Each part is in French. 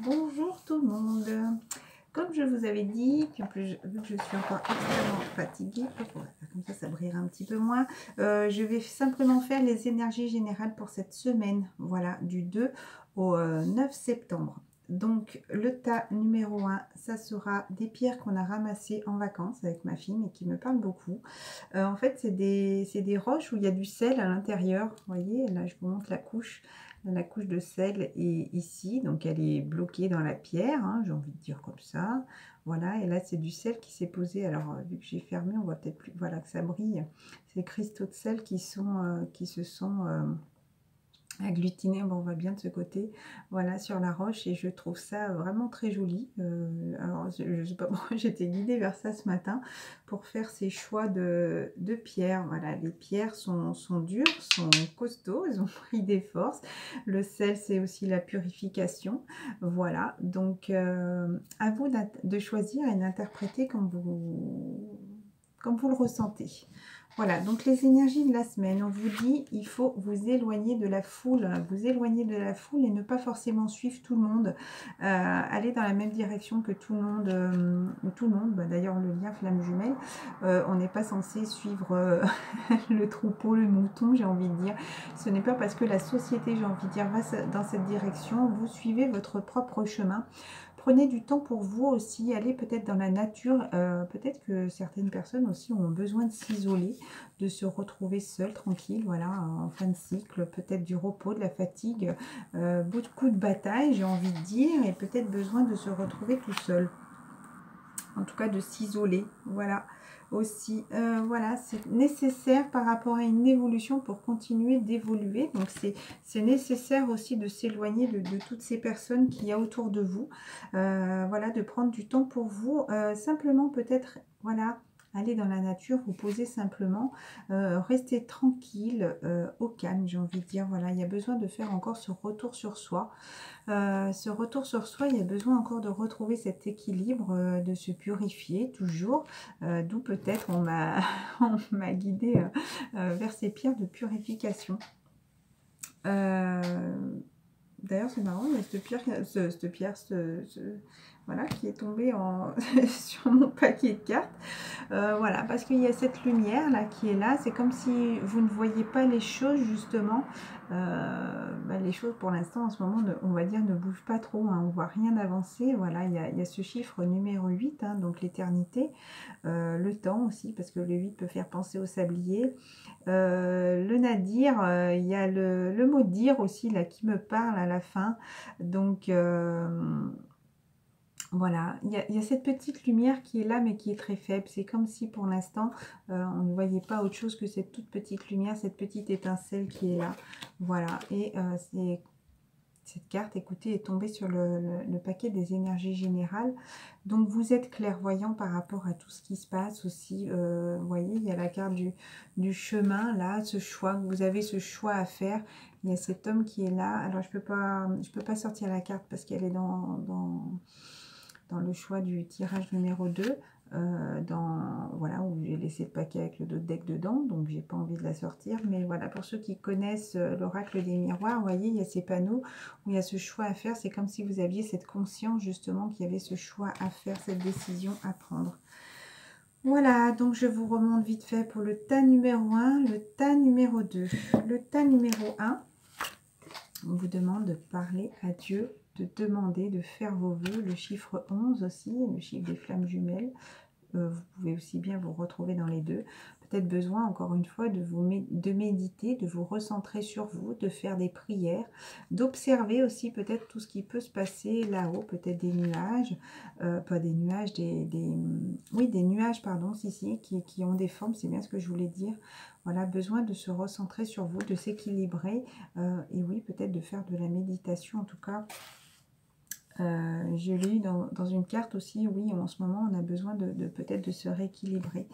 Bonjour tout le monde. Comme je vous avais dit, puis en plus, vu que je suis encore extrêmement fatiguée, hop, on va faire comme ça brillera un petit peu moins. Je vais simplement faire les énergies générales pour cette semaine, voilà, du 2 au 9 septembre. Donc, le tas numéro 1, ça sera des pierres qu'on a ramassées en vacances avec ma fille, mais qui me parlent beaucoup. En fait, c'est des roches où il y a du sel à l'intérieur. Vous voyez, là, je vous montre la couche. La couche de sel est ici, donc elle est bloquée dans la pierre, hein, j'ai envie de dire comme ça. Voilà, et là, c'est du sel qui s'est posé. Alors, vu que j'ai fermé, on voit peut-être plus, voilà, que ça brille. Ces cristaux de sel qui se sont agglutiné, bon, on voit bien de ce côté, voilà, sur la roche, et je trouve ça vraiment très joli. Alors, je sais pas pourquoi j'étais guidée vers ça ce matin pour faire ces choix de pierres. Voilà, les pierres sont dures, sont costauds, elles ont pris des forces. Le sel, c'est aussi la purification. Voilà, donc à vous de choisir et d'interpréter comme vous le ressentez. Voilà, donc les énergies de la semaine, on vous dit, il faut vous éloigner de la foule, et ne pas forcément suivre tout le monde, aller dans la même direction que tout le monde, bah, d'ailleurs le lien flamme jumelle, on n'est pas censé suivre le troupeau, le mouton, j'ai envie de dire. Ce n'est pas parce que la société, j'ai envie de dire, va dans cette direction, vous suivez votre propre chemin. Prenez du temps pour vous aussi, allez peut-être dans la nature, peut-être que certaines personnes aussi ont besoin de s'isoler, de se retrouver seules, tranquilles, voilà, en fin de cycle, peut-être du repos, de la fatigue, beaucoup de bataille, j'ai envie de dire, et peut-être besoin de se retrouver tout seul. En tout cas, de s'isoler, voilà, aussi. Voilà, c'est nécessaire par rapport à une évolution pour continuer d'évoluer. Donc, c'est nécessaire aussi de s'éloigner de toutes ces personnes qu'il y a autour de vous. Voilà, de prendre du temps pour vous. Simplement, peut-être, voilà, aller dans la nature, vous poser simplement, rester tranquille, au calme, j'ai envie de dire. Voilà, il y a besoin de faire encore ce retour sur soi. Ce retour sur soi, il y a besoin encore de retrouver cet équilibre, de se purifier toujours, d'où peut-être on m'a on m'a guidée vers ces pierres de purification. D'ailleurs, c'est marrant, il y a voilà, qui est tombée sur mon paquet de cartes. Voilà, parce qu'il y a cette lumière là qui est là. C'est comme si vous ne voyez pas les choses justement. Bah, les choses pour l'instant en ce moment, on va dire, ne bougent pas trop, hein, on voit rien d'avancer. Voilà, il y a ce chiffre numéro 8, hein, donc l'éternité, le temps aussi, parce que le 8 peut faire penser au sablier. Le nadir, il y a le mot dire aussi là qui me parle à la fin. Donc voilà, il y a cette petite lumière qui est là, mais qui est très faible. C'est comme si pour l'instant, on ne voyait pas autre chose que cette toute petite lumière, cette petite étincelle qui est là. Voilà, et cette carte, écoutez, est tombée sur le paquet des énergies générales. Donc, vous êtes clairvoyant par rapport à tout ce qui se passe aussi. Vous voyez, il y a la carte du chemin, là, ce choix. Vous avez ce choix à faire. Il y a cet homme qui est là. Alors, je peux pas sortir la carte parce qu'elle est dans le choix du tirage numéro 2, voilà, où j'ai laissé le paquet avec le deck dedans, donc j'ai pas envie de la sortir. Mais voilà, pour ceux qui connaissent l'oracle des miroirs, vous voyez, il y a ces panneaux où il y a ce choix à faire. C'est comme si vous aviez cette conscience justement qu'il y avait ce choix à faire, cette décision à prendre. Voilà, donc je vous remonte vite fait pour le tas numéro 1, le tas numéro 2. Le tas numéro 1, on vous demande de parler à Dieu, de demander, de faire vos vœux. Le chiffre 11 aussi, le chiffre des flammes jumelles. Vous pouvez aussi bien vous retrouver dans les deux. Peut-être besoin, encore une fois, de méditer, de vous recentrer sur vous, de faire des prières, d'observer aussi peut-être tout ce qui peut se passer là-haut, peut-être des nuages, pas des nuages, oui, des nuages, pardon, qui ont des formes, c'est bien ce que je voulais dire. Voilà, besoin de se recentrer sur vous, de s'équilibrer, et oui, peut-être de faire de la méditation, en tout cas. Je l'ai eu dans une carte aussi, oui, en ce moment on a besoin de peut-être de se rééquilibrer.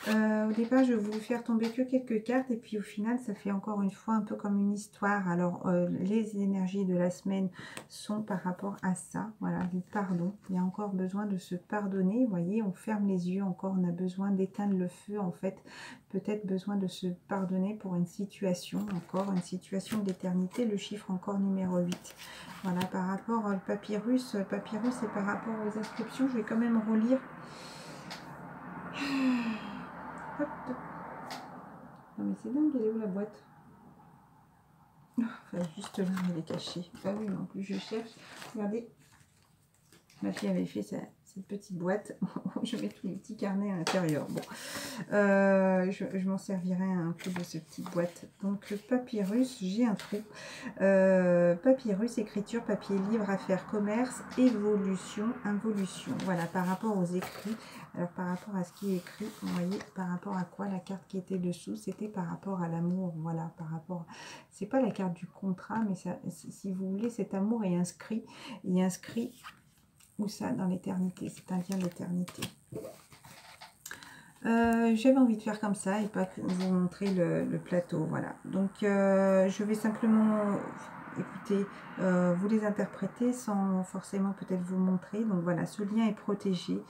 Au départ je voulais faire tomber que quelques cartes, et puis au final ça fait encore une fois un peu comme une histoire. Alors les énergies de la semaine sont par rapport à ça, voilà, du pardon. Il y a encore besoin de se pardonner, vous voyez, on ferme les yeux, encore on a besoin d'éteindre le feu en fait, peut-être besoin de se pardonner pour une situation, encore une situation d'éternité, le chiffre encore numéro 8. Voilà, par rapport le papyrus. Papyrus, c'est par rapport aux inscriptions. Je vais quand même relire. Hop. Non mais c'est dingue, elle est où la boîte? Enfin, juste là, elle est cachée. Ah oui, en plus je cherche. Regardez, ma fille avait fait cette petite boîte. Je mets tous les petits carnets à l'intérieur. Bon, je m'en servirai un peu de cette petite boîte. Donc le papyrus, j'ai un trou. Papyrus, écriture, papier, livre, affaires, commerce, évolution, involution. Voilà, par rapport aux écrits. Alors par rapport à ce qui est écrit, vous voyez, par rapport à quoi la carte qui était dessous, c'était par rapport à l'amour. Voilà, par rapport. C'est pas la carte du contrat, mais ça, si vous voulez, cet amour est inscrit. Il est inscrit. Où ça? Dans l'éternité. C'est un lien d'éternité. J'avais envie de faire comme ça et pas que vous montrer le plateau. Voilà. Donc, je vais simplement, écoutez, vous les interpréter sans forcément peut-être vous montrer. Donc, voilà, ce lien est protégé.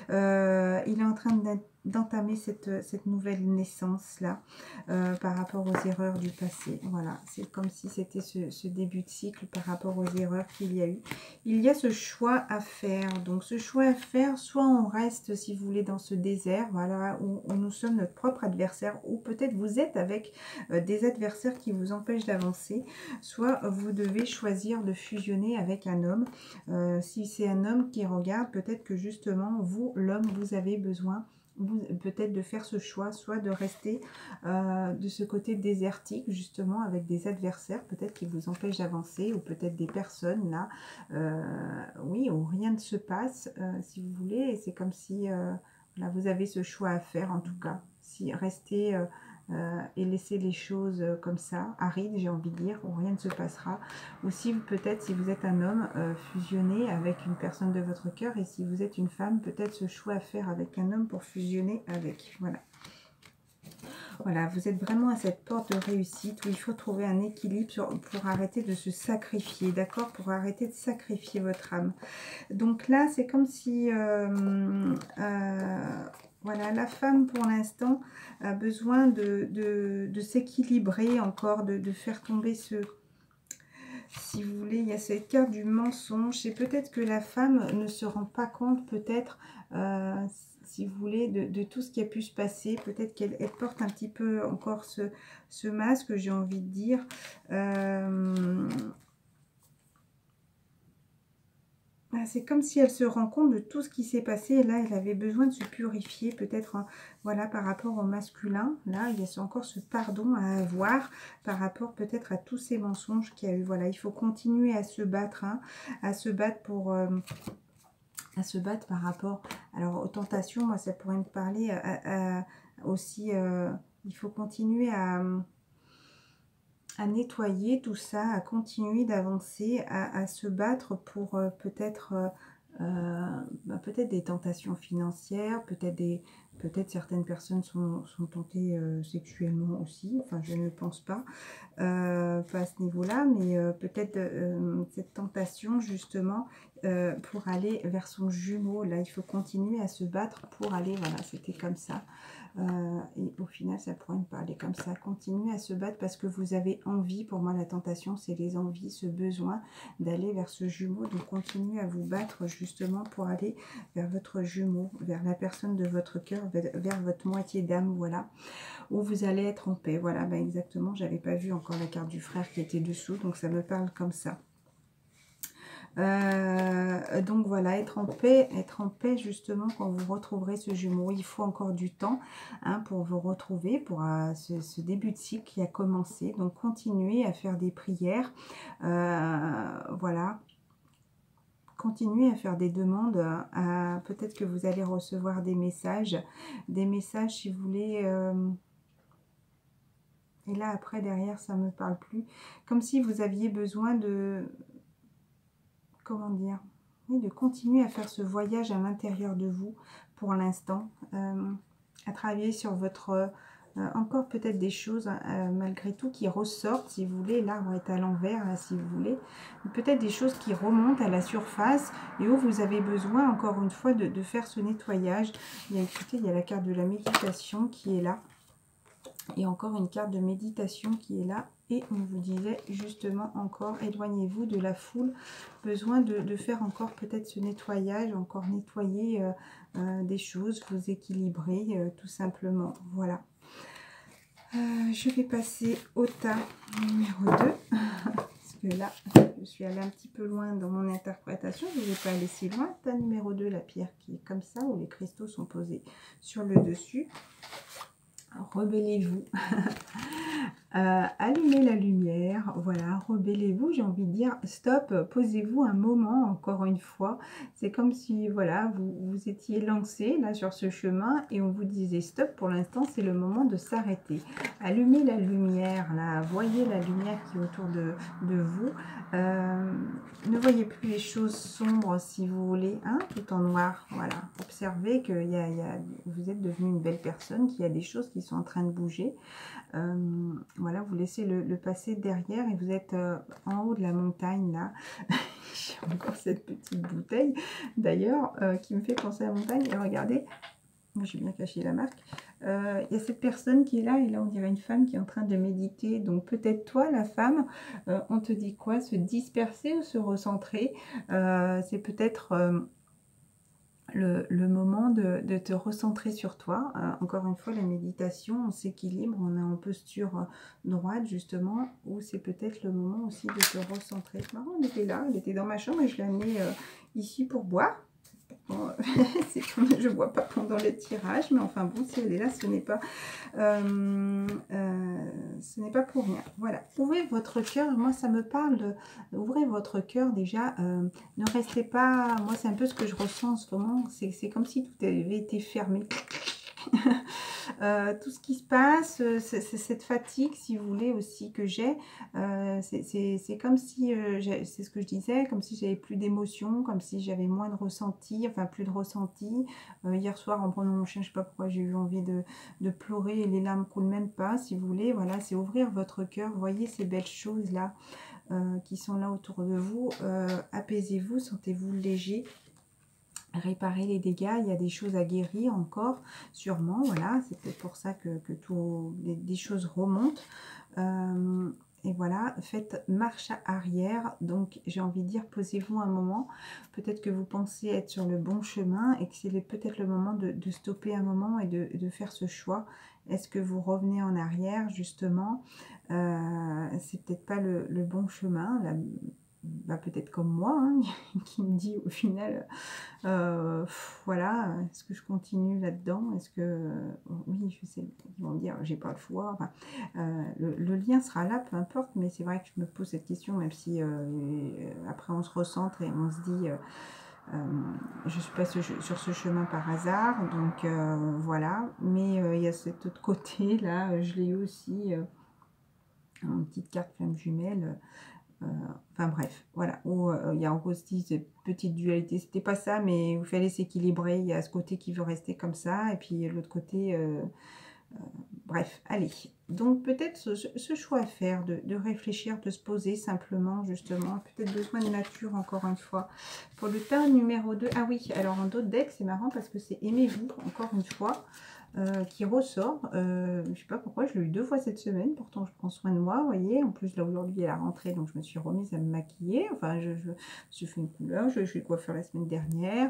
Il est en train d'entamer cette nouvelle naissance-là par rapport aux erreurs du passé. Voilà, c'est comme si c'était ce début de cycle par rapport aux erreurs qu'il y a eu. Il y a ce choix à faire. Donc, ce choix à faire, soit on reste, si vous voulez, dans ce désert, voilà, où nous sommes notre propre adversaire, ou peut-être vous êtes avec des adversaires qui vous empêchent d'avancer, soit vous devez choisir de fusionner avec un homme. Si c'est un homme qui regarde, peut-être que justement, vous, l'homme, vous avez besoin peut-être de faire ce choix, soit de rester de ce côté désertique, justement, avec des adversaires, peut-être qui vous empêchent d'avancer, ou peut-être des personnes, là, oui, où rien ne se passe, si vous voulez, et c'est comme si, là, vous avez ce choix à faire, en tout cas. Si rester et laisser les choses comme ça, arides, j'ai envie de dire, où rien ne se passera. Ou si peut-être, si vous êtes un homme, fusionner avec une personne de votre cœur, et si vous êtes une femme, peut-être ce choix à faire avec un homme pour fusionner avec. Voilà. Voilà, vous êtes vraiment à cette porte de réussite où il faut trouver un équilibre pour arrêter de se sacrifier, d'accord? Pour arrêter de sacrifier votre âme. Donc là, c'est comme si... voilà, la femme, pour l'instant, a besoin de s'équilibrer encore, de faire tomber ce... Si vous voulez, il y a cette carte du mensonge. Et peut-être que la femme ne se rend pas compte, peut-être, si vous voulez, de tout ce qui a pu se passer. Peut-être qu'elle porte un petit peu encore ce masque, j'ai envie de dire. C'est comme si elle se rend compte de tout ce qui s'est passé. Et là, elle avait besoin de se purifier, peut-être, voilà, par rapport au masculin. Là, il y a encore ce pardon à avoir par rapport peut-être à tous ces mensonges qu'il y a eu. Voilà, il faut continuer à se battre, hein, à se battre pour... à se battre par rapport... Alors, aux tentations, moi, ça pourrait me parler aussi... il faut continuer à nettoyer tout ça, à continuer d'avancer, à se battre pour peut-être peut-être des tentations financières, peut-être certaines personnes sont tentées sexuellement aussi, enfin je ne pense pas, pas à ce niveau-là, mais peut-être cette tentation justement pour aller vers son jumeau. Là, il faut continuer à se battre pour aller, voilà, c'était comme ça. Et au final, ça pourrait me parler comme ça. Continuez à se battre parce que vous avez envie. Pour moi, la tentation, c'est les envies, ce besoin d'aller vers ce jumeau. Donc, continuez à vous battre justement pour aller vers votre jumeau, vers la personne de votre cœur, vers votre moitié d'âme, voilà, où vous allez être en paix. Voilà, ben exactement. J'avais pas vu encore la carte du frère qui était dessous, donc ça me parle comme ça. Donc voilà, être en paix justement quand vous retrouverez ce jumeau. Il faut encore du temps hein, pour vous retrouver, pour ce début de cycle qui a commencé. Donc continuez à faire des prières, voilà. Continuez à faire des demandes, peut-être que vous allez recevoir des messages si vous voulez... et là après derrière ça ne me parle plus, comme si vous aviez besoin de... Comment dire, oui, de continuer à faire ce voyage à l'intérieur de vous pour l'instant, à travailler sur votre, encore peut-être des choses malgré tout qui ressortent, si vous voulez, l'arbre est à l'envers, là, si vous voulez, peut-être des choses qui remontent à la surface et où vous avez besoin, encore une fois, de faire ce nettoyage. Écoutez, il y a la carte de la méditation qui est là, et encore une carte de méditation qui est là. Et on vous disait justement encore, éloignez-vous de la foule. Besoin de faire encore peut-être ce nettoyage, encore nettoyer des choses, vous équilibrer tout simplement. Voilà. Je vais passer au tas numéro 2. Parce que là, je suis allée un petit peu loin dans mon interprétation. Je ne vais pas aller si loin. Tas numéro 2, la pierre qui est comme ça, où les cristaux sont posés sur le dessus. Rebellez-vous. Allumez la lumière, voilà, rebellez-vous, j'ai envie de dire stop, posez-vous un moment, encore une fois, c'est comme si voilà, vous étiez lancé là sur ce chemin et on vous disait stop, pour l'instant c'est le moment de s'arrêter. Allumez la lumière, là, voyez la lumière qui est autour de vous, ne voyez plus les choses sombres si vous voulez, hein, tout en noir, voilà, observez que vous êtes devenu une belle personne, qu'il y a des choses qui sont en train de bouger. Voilà, vous laissez le passé derrière et vous êtes en haut de la montagne là. J'ai encore cette petite bouteille d'ailleurs qui me fait penser à la montagne. Et regardez, j'ai bien caché la marque. Il y a cette personne qui est là et là on dirait une femme qui est en train de méditer. Donc peut-être toi la femme, on te dit quoi? Se disperser ou se recentrer? C'est peut-être le moment de te recentrer sur toi. Encore une fois, la méditation, on s'équilibre, on est en posture droite justement, ou c'est peut-être le moment aussi de te recentrer. C'est marrant, elle était là, elle était dans ma chambre et je l'ai amenée ici pour boire. Bon, je ne bois pas pendant les tirages, mais enfin bon, si elle est là, ce n'est pas pour rien. Voilà, ouvrez votre cœur. Moi, ça me parle ouvrez votre cœur déjà. Ne restez pas. Moi, c'est un peu ce que je ressens en ce moment. C'est comme si tout avait été fermé. Tout ce qui se passe, c'est cette fatigue, si vous voulez, aussi que j'ai. C'est comme si, c'est ce que je disais, comme si j'avais plus d'émotions, comme si j'avais moins de ressenti, enfin plus de ressenti. Hier soir, en prenant mon chien, je sais pas pourquoi j'ai eu envie de pleurer et les larmes coulent même pas, si vous voulez. Voilà, c'est ouvrir votre cœur. Voyez ces belles choses-là qui sont là autour de vous. Apaisez-vous, sentez-vous léger. Réparer les dégâts, il y a des choses à guérir encore, sûrement, voilà, c'est peut-être pour ça que des choses remontent. Et voilà, faites marche arrière, donc j'ai envie de dire, posez-vous un moment, peut-être que vous pensez être sur le bon chemin et que c'est peut-être le moment de stopper un moment et de faire ce choix. Est-ce que vous revenez en arrière, justement? C'est peut-être pas le bon chemin, bah, peut-être comme moi, hein, qui me dit au final... voilà, est-ce que je continue là-dedans? Est-ce que... oui, je sais, ils vont me dire, j'ai pas le choix. Enfin, le lien sera là, peu importe, mais c'est vrai que je me pose cette question, même si après on se recentre et on se dit, je suis pas sur ce chemin par hasard, donc voilà. Mais il y a cet autre côté, là, je l'ai eu aussi, une petite carte flamme jumelle. Enfin bref, voilà, où il y a encore aussi cette petite dualité, c'était pas ça, mais il fallait s'équilibrer, il y a ce côté qui veut rester comme ça, et puis l'autre côté, bref, allez. Donc peut-être ce choix à faire, de réfléchir, de se poser simplement, justement, peut-être besoin de nature, encore une fois. Pour le tas numéro 2, ah oui, alors en d'autres decks, c'est marrant parce que c'est aimez-vous, encore une fois. Qui ressort. Je sais pas pourquoi, je l'ai eu 2 fois cette semaine, pourtant je prends soin de moi, vous voyez. En plus là aujourd'hui à la rentrée, donc je me suis remise à me maquiller, enfin je fais une couleur, je suis coiffeur la semaine dernière,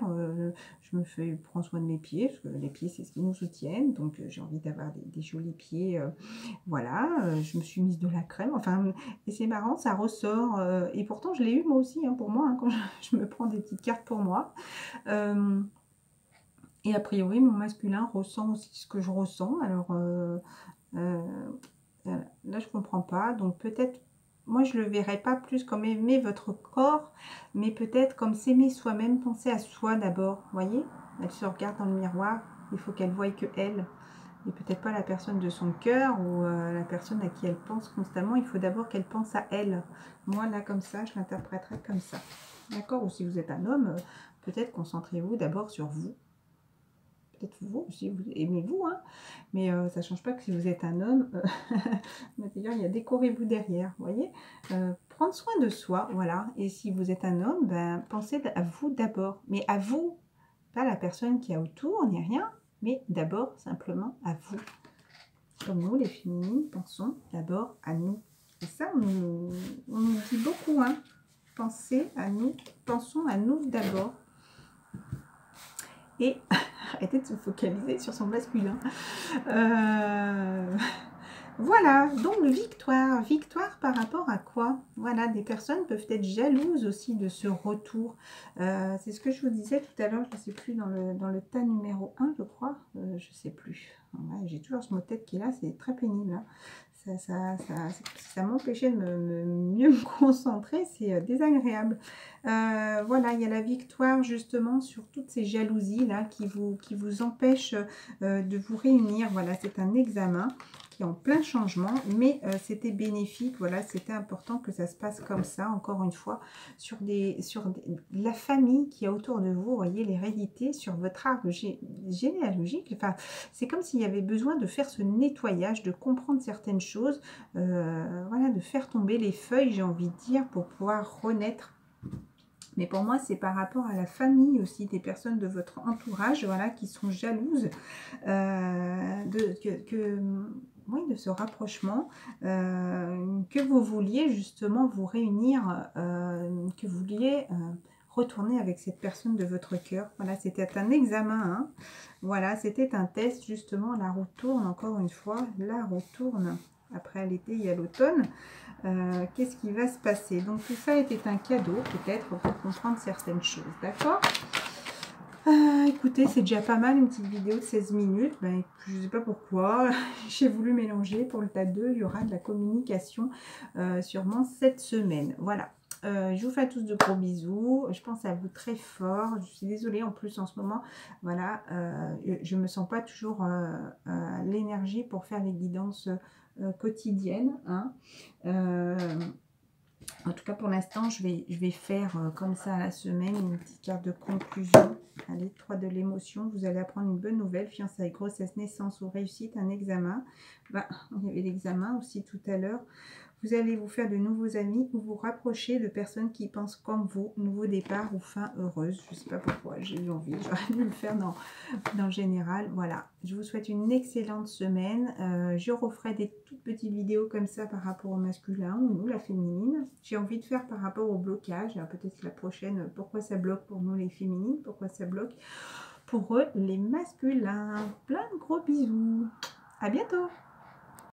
je prends soin de mes pieds, parce que les pieds c'est ce qui nous soutiennent, donc j'ai envie d'avoir des jolis pieds, voilà, je me suis mise de la crème, enfin, et c'est marrant, ça ressort, et pourtant je l'ai eu moi aussi, hein, pour moi, hein, quand je me prends des petites cartes pour moi. Et a priori, mon masculin ressent aussi ce que je ressens. Alors, là, je comprends pas. Donc, peut-être, moi, je le verrai pas plus comme aimer votre corps, mais peut-être comme s'aimer soi-même, penser à soi d'abord. Vous voyez? Elle se regarde dans le miroir. Il faut qu'elle voie que elle. Et peut-être pas la personne de son cœur ou la personne à qui elle pense constamment. Il faut d'abord qu'elle pense à elle. Moi, là, comme ça, je l'interpréterai comme ça. D'accord? Ou si vous êtes un homme, peut-être concentrez-vous d'abord sur vous. Peut-être vous aussi, vous aimez-vous, hein, mais ça ne change pas que si vous êtes un homme, il y a décorez-vous derrière, vous voyez, prendre soin de soi, voilà, et si vous êtes un homme, ben, pensez à vous d'abord, mais à vous, pas la personne qui est autour, ni rien, mais d'abord, simplement à vous. Comme nous, les féminines, pensons d'abord à nous, Et ça, on nous dit beaucoup, hein. Pensez à nous, pensons à nous d'abord. Et arrêtez de se focaliser sur son masculin. Voilà, donc victoire. Victoire par rapport à quoi? Voilà, des personnes peuvent être jalouses aussi de ce retour. C'est ce que je vous disais tout à l'heure, je ne sais plus, dans le tas numéro 1, je crois. Je ne sais plus. Ouais, j'ai toujours ce mot tête qui est là, c'est très pénible. Hein. Ça m'empêchait de mieux me concentrer, c'est désagréable. Voilà, il y a la victoire justement sur toutes ces jalousies là qui vous empêchent de vous réunir. Voilà, c'est un examen qui est en plein changement, mais c'était bénéfique. Voilà, c'était important que ça se passe comme ça, encore une fois, sur la famille qui est autour de vous. Vous voyez, l'hérédité sur votre arbre généalogique. Enfin, c'est comme s'il y avait besoin de faire ce nettoyage, de comprendre certaines choses, voilà, de faire tomber les feuilles, j'ai envie de dire, pour pouvoir renaître. Mais pour moi, c'est par rapport à la famille aussi, des personnes de votre entourage, voilà, qui sont jalouses oui, de ce rapprochement, que vous vouliez justement vous réunir, que vous vouliez retourner avec cette personne de votre cœur. Voilà, c'était un examen, hein. Voilà, c'était un test, justement. La roue tourne, encore une fois, la roue tourne. Après l'été, il y a l'automne. Qu'est-ce qui va se passer? Donc tout ça était un cadeau, peut-être, pour comprendre certaines choses, d'accord? Écoutez, c'est déjà pas mal, une petite vidéo de 16 minutes. Ben, je ne sais pas pourquoi, j'ai voulu mélanger. Pour le tas 2, il y aura de la communication sûrement cette semaine. Voilà. Je vous fais à tous de gros bisous. Je pense à vous très fort. Je suis désolée en plus en ce moment. Voilà, je ne me sens pas toujours l'énergie pour faire les guidances quotidiennes. Hein. En tout cas, pour l'instant, je vais faire comme ça à la semaine, une petite carte de conclusion. Allez, 3 de l'émotion. Vous allez apprendre une bonne nouvelle. Fiançailles, grossesse, naissance ou réussite, un examen. Bah, il y avait l'examen aussi tout à l'heure. Vous allez vous faire de nouveaux amis ou vous rapprocher de personnes qui pensent comme vous. Nouveau départ ou fin heureuse. Je ne sais pas pourquoi, j'ai eu envie. J'aurais dû le faire dans le général. Voilà, je vous souhaite une excellente semaine. Je referai des toutes petites vidéos comme ça par rapport au masculin ou nous, la féminine. J'ai envie de faire par rapport au blocage. Peut-être la prochaine, pourquoi ça bloque pour nous les féminines, pourquoi ça bloque pour eux les masculins. Plein de gros bisous. À bientôt.